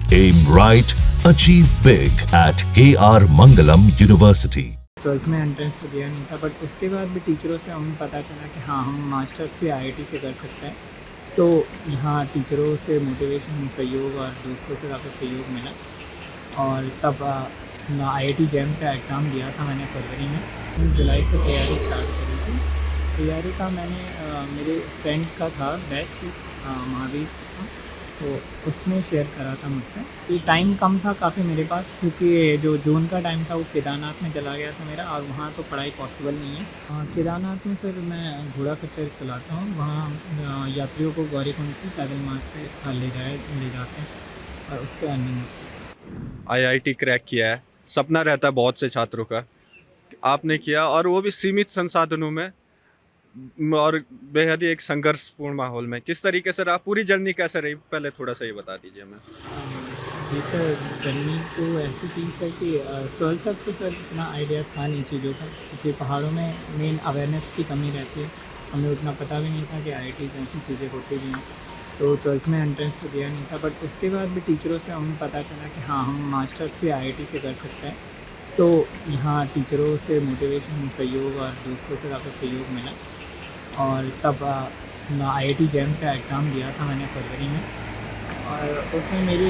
Aim right, achieve big at KR Mangalam University. 12th में entrance तो दिया नहीं था, बट उसके बाद भी टीचरों से हमें पता चला कि हाँ, हम मास्टर्स भी आईआईटी से कर सकते हैं। तो यहाँ टीचरों से मोटिवेशन, सहयोग और दोस्तों से काफ़ी सहयोग मिला। और तब आईआईटी जैम का एग्ज़ाम दिया था मैंने फरवरी में। जुलाई से तैयारी स्टार्ट करी थी। तैयारी का मैंने मेरे फ्रेंड का था बैच, महावीर, तो उसने शेयर करा था मुझसे। ये टाइम कम था काफ़ी मेरे पास, क्योंकि जो जून का टाइम था वो केदारनाथ में चला गया था मेरा, और वहाँ तो पढ़ाई पॉसिबल नहीं है। केदारनाथ में सर मैं घोड़ा खच्चर चलाता हूँ। वहाँ यात्रियों को गौरीकुंड से पैदल मार्ग पे ले जाते हैं और उससे अर्निंग होती है। आईआईटी क्रैक किया है, सपना रहता है बहुत से छात्रों का, आपने किया, और वो भी सीमित संसाधनों में और बेहद ही एक संघर्षपूर्ण माहौल में। किस तरीके से रहा, पूरी जर्नी कैसे रही, पहले थोड़ा सा ये बता दीजिए हमें। जी सर, जर्नी तो ऐसी थी सर कि 12th तक तो सर इतना आइडिया था नहीं चीज़ों का, क्योंकि पहाड़ों में मेन अवेयरनेस की कमी रहती है। हमें उतना पता भी नहीं था कि आईआईटी जैसी चीज़ें होती भी हैं। तो 12th में एंट्रेंस तो दिया नहीं था, बट उसके बाद भी टीचरों से हमें पता चला कि हाँ, हम मास्टर्स भी आईआईटी से कर सकते हैं। तो यहाँ टीचरों से मोटिवेशन, सहयोग और दोस्तों से काफ़ी सहयोग मिला। और तब आईआईटी जैम का एग्ज़ाम दिया था मैंने फरवरी में, और उसमें मेरी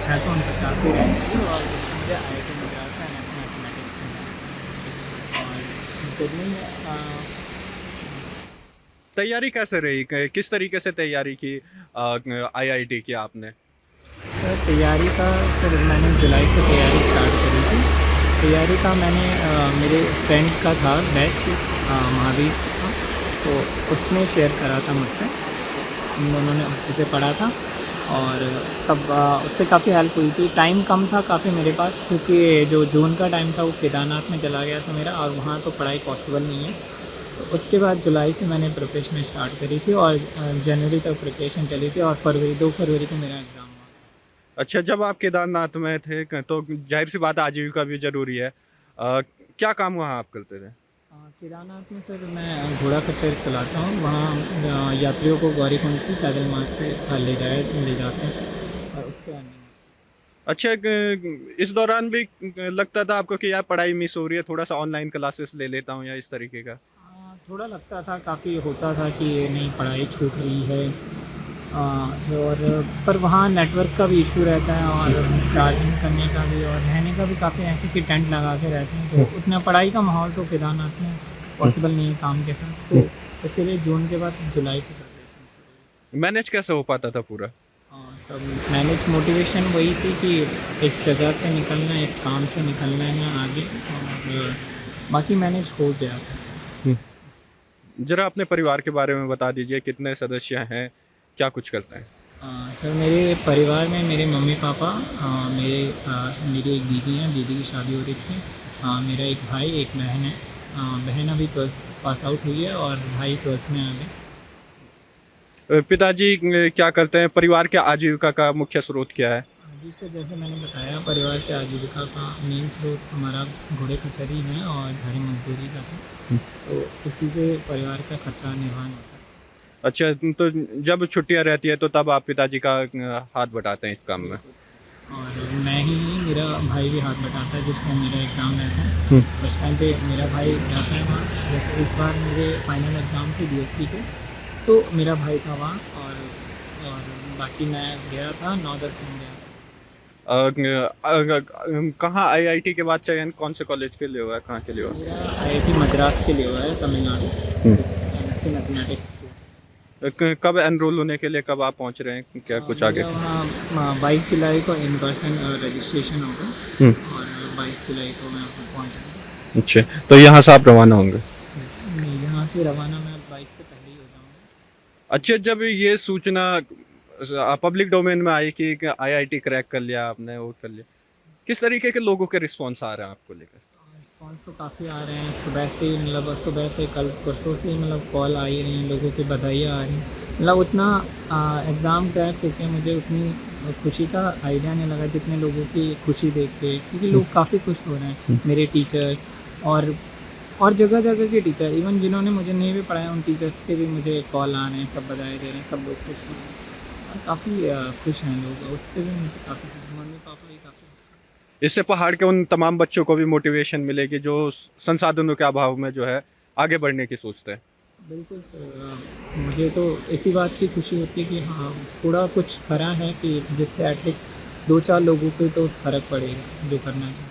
649 रैंक थी, और उसमें मुझे आईआईटी मद्रास में एमएस मैथमेटिक्स में। और जर्नी तैयारी कैसे रही, किस तरीके से तैयारी की आईआईटी की आपने? सर तैयारी का सर मैंने जुलाई से तैयारी स्टार्ट करी थी। तैयारी का मैंने मेरे फ्रेंड का था बैच, महावीर, तो उसने शेयर करा था मुझसे। हम दोनों ने उसी से पढ़ा था, और तब उससे काफ़ी हेल्प हुई थी। टाइम कम था काफ़ी मेरे पास, क्योंकि जो जून का टाइम था वो केदारनाथ में चला गया था मेरा, और वहाँ तो पढ़ाई पॉसिबल नहीं है। तो उसके बाद जुलाई से मैंने प्रिपरेशन स्टार्ट करी थी, और जनवरी तक प्रिपरेशन चली थी, और 2 फरवरी को मेरा एग्ज़ाम हुआ। अच्छा, जब आप केदारनाथ में थे तो जाहिर सी बात है आजीविका भी जरूरी है, क्या काम वहाँ आप करते थे? केदारनाथ में सर मैं घोड़ा खच्चर चलाता हूँ। वहाँ यात्रियों को गौरीकुंड से पैदल मार्ग पे ले जाते हैं और उससे अर्निंग। अच्छा, इस दौरान भी लगता था आपको कि यार पढ़ाई मिस हो रही है, थोड़ा सा ऑनलाइन क्लासेस ले लेता हूँ या इस तरीके का? थोड़ा लगता था, काफ़ी होता था कि नहीं पढ़ाई छूट रही है। और पर वहाँ नेटवर्क का भी इशू रहता है, और चार्जिंग करने का भी, और रहने का भी काफ़ी ऐसे कि टेंट लगा के रहते हैं। तो उतना पढ़ाई का माहौल तो केदारनाथ में पॉसिबल नहीं है काम के साथ। तो इसीलिए जून के बाद जुलाई से प्रिपरेशन। मैनेज कैसे हो पाता था पूरा? सब मैनेज, मोटिवेशन वही थी कि इस जगह से निकलना है, इस काम से निकलना है आगे, और बाकी मैनेज हो गया था। जरा अपने परिवार के बारे में बता दीजिए, कितने सदस्य हैं, क्या कुछ करते हैं? सर मेरे परिवार में मेरे मम्मी पापा, मेरी एक दीदी है, दीदी की शादी हो रही थी। मेरा एक भाई, एक बहन है। बहन अभी 12th पास आउट हुई है, और भाई 12th में आ गए। पिताजी क्या करते हैं, परिवार के आजीविका का मुख्य स्रोत क्या है? जी सर, जैसे मैंने बताया, परिवार के आजीविका का मेन स्रोत हमारा घोड़े खच्चरी है और झाड़ी मजदूरी का है। तो इसी से परिवार का खर्चा निर्वहन होता है। अच्छा, तो जब छुट्टियां रहती है तो तब आप पिताजी का हाथ बटाते हैं इस काम में? और मैं ही नहीं, मेरा भाई भी हाथ बटाता है जिसमें मेरा एग्ज़ाम रहता है। उस टाइम पे मेरा भाई जाता है वहाँ। जैसे इस बार मेरे फाइनल एग्ज़ाम थे बीएससी के, तो मेरा भाई था वहाँ, और बाकी मैं गया था, 9-10 दिन गया था। कहाँ आईआईटी के बाद चयन कौन से कॉलेज के लिए हुआ है, कहाँ के लिए हुआ है? मेरा आईआईटी मद्रास के लिए हुआ है, तमिलनाडु, एमएससी मैथमेटिक्स। कब एनरोल होने के लिए कब आप पहुँच रहे हैं, क्या कुछ आगे? वहाँ 22 जुलाई को इन पर्सन रजिस्ट्रेशन होगा, और 22 जुलाई को मैं पहुँच जाऊँगा। अच्छा, तो यहाँ से आप रवाना होंगे? नहीं, यहाँ से रवाना मैं 22 से पहले ही हो जाऊँगा। अच्छा, जब ये सूचना पब्लिक डोमेन में आई कि आईआईटी क्रैक कर लिया आपने, वो कर लिया, किस तरीके के लोगों के रिस्पॉन्स आ रहे हैं आपको लेकर? रिस्पॉन्स तो काफ़ी आ रहे हैं। सुबह से कल परसों से ही कॉल आ ही रही हैं, लोगों की बधाइयाँ आ रही हैं। उतना एग्ज़ाम क्रैक होके मुझे उतनी खुशी का आइडिया नहीं लगा जितने लोगों की खुशी देख के, क्योंकि लोग काफ़ी खुश हो रहे हैं। मेरे टीचर्स और जगह जगह के टीचर, इवन जिन्होंने मुझे नहीं भी पढ़ाया, उन टीचर्स के भी मुझे कॉल आ रहे हैं, सब बधाई दे रहे हैं, सब लोग खुश हो रहे हैं। काफ़ी खुश हैं लोग, उससे भी मुझे काफ़ी खुश, मम्मी पापा भी काफ़ी खुश इससे पहाड़ के उन तमाम बच्चों को भी मोटिवेशन मिलेगी जो संसाधनों के अभाव में जो है आगे बढ़ने की सोचते हैं। हैं। बिल्कुल सर, मुझे तो इसी बात की खुशी होती है कि हाँ थोड़ा कुछ करा है कि जिससे एटलीस्ट 2-4 लोगों को तो फ़र्क पड़ेगा जो करना चाहिए।